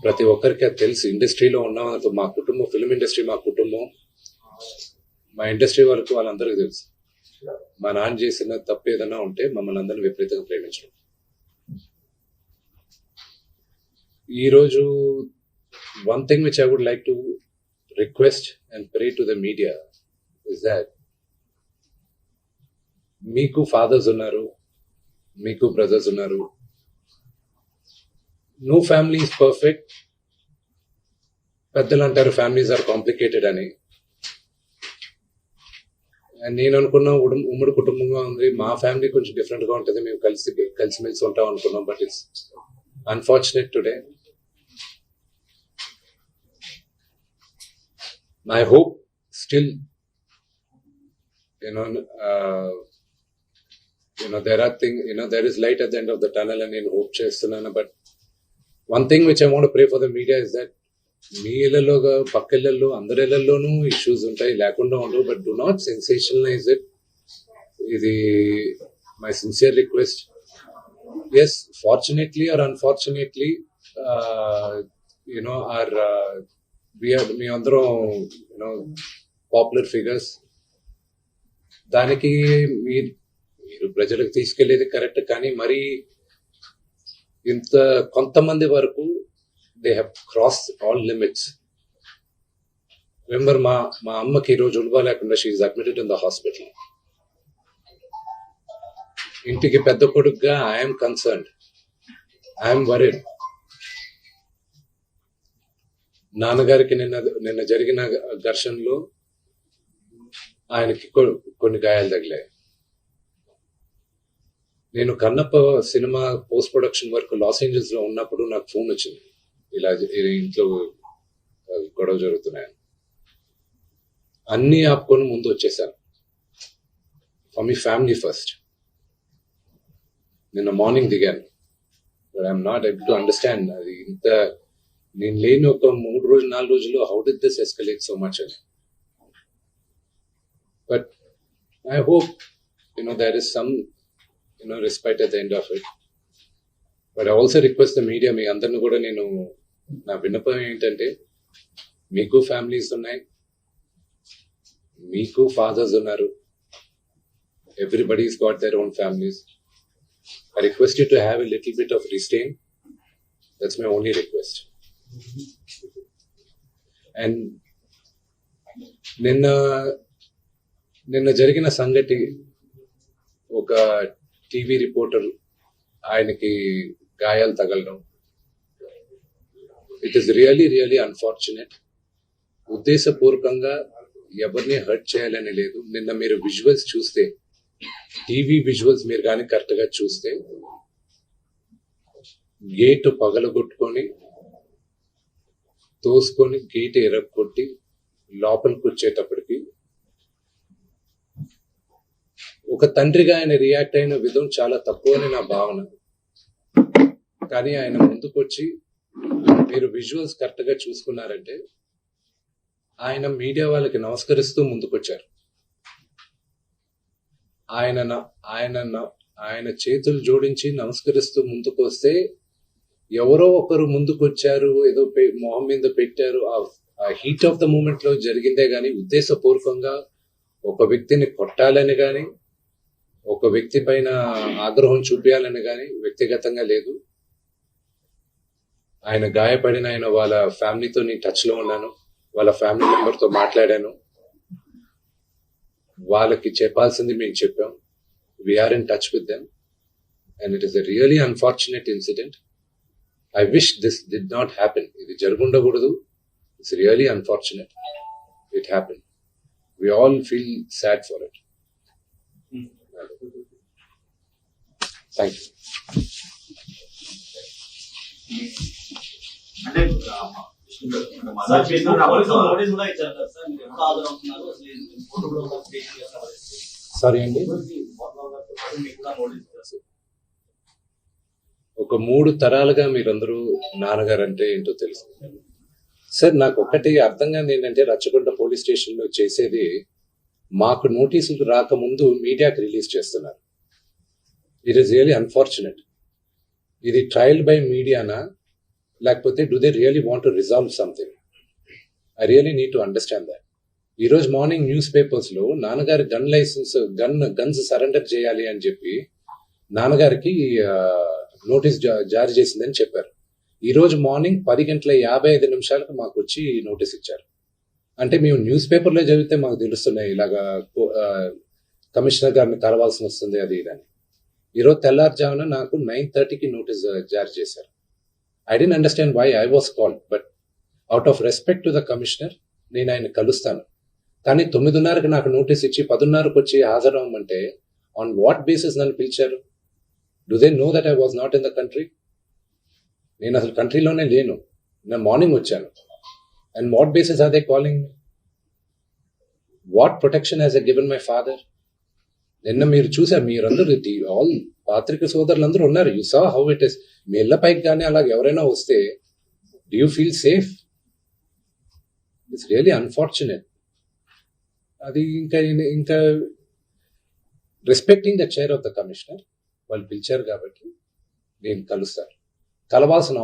ప్రతి ఒక్కరికి అది తెలుసు. ఇండస్ట్రీలో ఉన్నాం, మా కుటుంబం, ఫిల్మ్ ఇండస్ట్రీ మా కుటుంబం, మా ఇండస్ట్రీ వరకు వాళ్ళందరికీ తెలుసు. మా నాన్న చేసిన తప్పు ఏదైనా ఉంటే మమ్మల్ని అందరినీ విపరీతంగా ప్రేమించడం. ఈరోజు one thing which I would like to request and pray to the media is that మీకు ఫాదర్స్ ఉన్నారు, మీకు బ్రదర్స్ ఉన్నారు. No family is perfect. పెద్దలు అంటారు ఫ్యామిలీస్ ఆర్ కాంప్లికేటెడ్ అని. నేను అనుకున్నా ఉమ్మడి కుటుంబంగా ఉంది, మా ఫ్యామిలీ కొంచెం డిఫరెంట్ గా ఉంటుంది, మేము కలిసిమెలిసి ఉంటాం అనుకున్నాం. But it's unfortunate today. I hope still, there are things, there is light at the end of the tunnel, and in hope chestunana. But one thing which I want to pray for the media is that మీ ఇళ్లలో పక్క ఇళ్లలో అందరి ఇళ్లలోనూ issues ఉంటాయి, లేకుండా ఉండవు. But do not sensationalise it. ఇది my sincere request. Yes, fortunately or unfortunately మీ అందరం పాపులర్ ఫిగర్స్. దానికి మీరు ప్రజలకు తీసుకెళ్లేది కరెక్ట్, కానీ మరి ఇంత కొంతమంది వరకు they have crossed all limits. Remember, మా అమ్మకి ఈరోజు ఉల్వా లేకుండా she is admitted in the hospital. ఇంటికి పెద్ద కొడుకుగా ఐఎమ్ కన్సర్న్డ్, ఐఎమ్ వరీడ్. నాన్నగారికి నిన్న జరిగిన ఘర్షణలో ఆయనకి కొన్ని గాయాలు తగిలాయి. నేను Kannappa cinema post production work Los Angeles లో ఉన్నప్పుడు నాకు ఫోన్ వచ్చింది, ఇలా ఇంట్లో గొడవ జరుగుతున్నాయని. అన్నీ ఆపుకొని ముందు వచ్చేసాను. For me family first. నిన్న మార్నింగ్ దిగాను. But I'm not able to understand అది ఇంత. నేను లేని ఒక 3-4 రోజుల్లో how did this escalate so much అని. But I hope there is some respect at the end of it. But I also request the media, మీ అందరిని కూడా నా విన్నపం ఏంటంటే, మీకు ఫ్యామిలీస్ ఉన్నాయి, మీకు ఫాదర్స్ ఉన్నారు, everybody's got their own families. I request you to have a little bit of restrain. That's my only request. And నిన్న జరిగిన సంగతి, ఒక టీవీ రిపోర్టర్ ఆయనకి గాయాలు తగలడం, it is really really unfortunate. ఉద్దేశపూర్వకంగా ఎవరిని హర్ట్ చేయాలని లేదు. నిన్న మీరు విజువల్స్ చూస్తే, టీవీ విజువల్స్ మీరు కానీ కరెక్ట్ గా చూస్తే, గేటు పగలగొట్టుకొని తోసుకొని గేట్ ఎరగొట్టి లోపలికి వచ్చేటప్పటికి ఒక తండ్రిగా ఆయన రియాక్ట్ అయిన విధం చాలా తక్కువ అని నా భావన. కానీ ఆయన ముందుకొచ్చి, మీరు విజువల్స్ కరెక్ట్ గా చూసుకున్నారంటే, ఆయన మీడియా వాళ్ళకి నమస్కరిస్తూ ముందుకొచ్చారు. ఆయన చేతులు జోడించి నమస్కరిస్తూ ముందుకు వస్తే, ఎవరో ఒకరు ముందుకొచ్చారు, ఏదో మొహం మీద పెట్టారు. ఆ హీట్ ఆఫ్ ద మూమెంట్ లో జరిగిందే గాని ఉద్దేశపూర్వకంగా ఒక వ్యక్తిని కొట్టాలని గాని, ఒక వ్యక్తి పైన ఆగ్రహం చూపించాలని గాని వ్యక్తిగతంగా లేదు. ఆయన గాయపడిన వాళ్ళ ఫ్యామిలీతో నేను టచ్ లో ఉన్నాను, వాళ్ళ ఫ్యామిలీ మెంబర్ తో మాట్లాడాను. వాళ్ళకి చెప్పాల్సింది మేము చెప్పాం. We're in touch with them, and it is a really unfortunate incident. I wish this did not happen. ఇది జరుగుండకూడదు. It's really unfortunate. It happened. We all feel sad for it. Thank you. Sorry అండి, ఒక 3 తరాలుగా మీరందరూ నాన్నగారు అంటే ఏంటో తెలుసు sir. నాకు ఒక్కటి అర్థం కాదు ఏంటంటే, రచ్చకొండ పోలీస్ స్టేషన్ లో చేసేది, మాకు నోటీసులు రాకముందు మీడియాకి రిలీజ్ చేస్తున్నారు. It is really unfortunate. ఇది ట్రయల్ బై మీడియానా, లేకపోతే do they really want to resolve something? I really need to understand that. ఈ రోజు మార్నింగ్ న్యూస్ పేపర్స్ లో నాన్నగారి గన్స్ సరెండర్ చేయాలి అని చెప్పి నాన్నగారికి నోటీస్ జారీ చేసిందని చెప్పారు. ఈ రోజు మార్నింగ్ 10:55 మాకు వచ్చి నోటీస్ ఇచ్చారు. అంటే మేము న్యూస్ పేపర్లో చదివితే మాకు తెలుస్తున్నాయి ఇలాగా కమిషనర్ గారిని కలవాల్సి వస్తుంది అది ఇదని. ఈరోజు తెల్లారుజామున నాకు 9:30కి నోటీస్ జారీ చేశారు. I didn't understand why I was called, but out of respect to the commissioner నేను ఆయన కలుస్తాను. కానీ 9:30కి నాకు నోటీస్ ఇచ్చి 10:30కి వచ్చి హాజరవ్వమంటే ఆన్ వాట్ బేసిస్ నన్ను పిలిచారు? Do they know that I was not in the country? నేను అసలు కంట్రీలోనే లేను. నేను మార్నింగ్ వచ్చాను. And what basis are they calling me? What protection has I given my father? నిన్న మీరు చూసారు, మీరందరూ ఆల్ పాత్రిక సోదరులందరూ ఉన్నారు. You saw how it is. మీ ఇళ్ల పైకి కానీ అలాగ ఎవరైనా వస్తే do you feel safe? It's really unfortunate. అది ఇంకా respecting the chair of the commissioner, వాళ్ళు పిలిచారు కాబట్టి నేను కలుస్తాను. కలవాల్సిన అవసరం